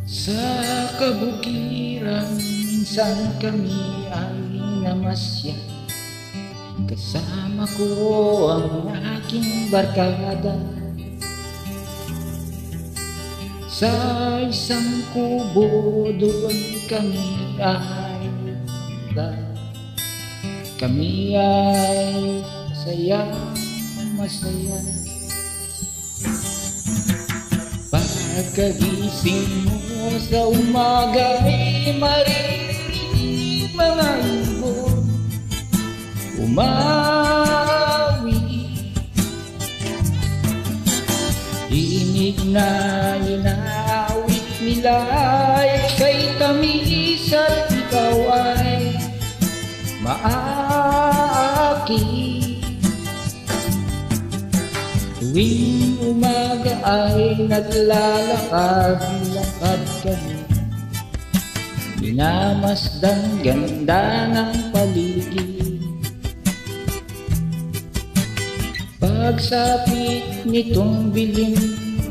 Sa kabukiran, minsan kami ay namasya. Kasama ko ang aking barkada. Sa isang kubo doon kami ay kami ay masaya. Pagkagising mo sa umaga ay maririnig mga ibon umawi. Dinig na inaawit nila ay kay tamis at ikaw ay maaki. Tuwing umaga ay naglalakad-lakad kami, minamasdan ganda ng paligid. Pagsapit nitong bilim,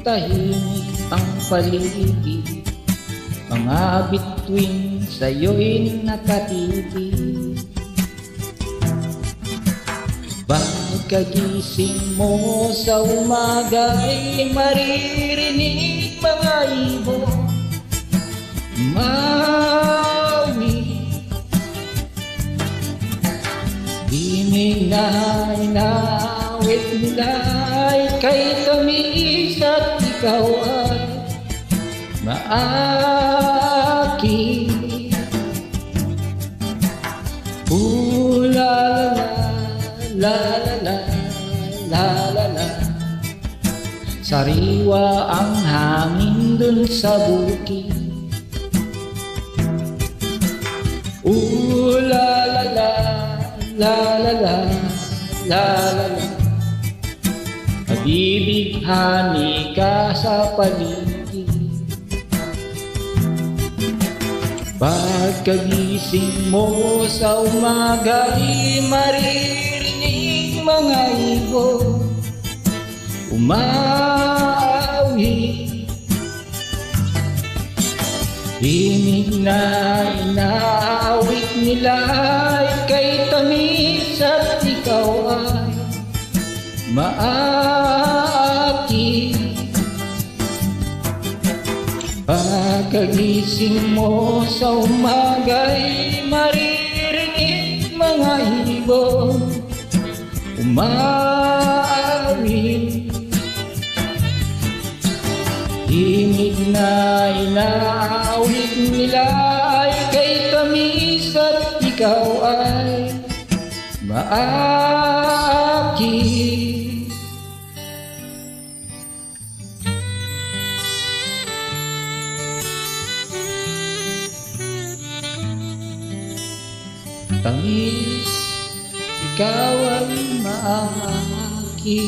tahimik ang paligid. Mga bituin sa'yo'y nakatitig. Pagkagising mo sa umaga ay maririnig mga ibon umawi. Dinig na inaawit nila ay kay tamis at ikaw ay maaki. La la la la la la. Sariwa ang hangin dun sa bukid. La la la la la la la la la. Nabibighani ka sa paligid. Pagkagising mo sa umaga ay maririnig mga ibon umawi. Dinig na inaawit nila ay kay tamis at ikaw ay maaki. Pagkagising mo sa umaga ay maririnig mga ibon umawi. Dinig na inaawit nila ay kay tamis at ikaw ay maaki. Tamis, ikaw ay maaki.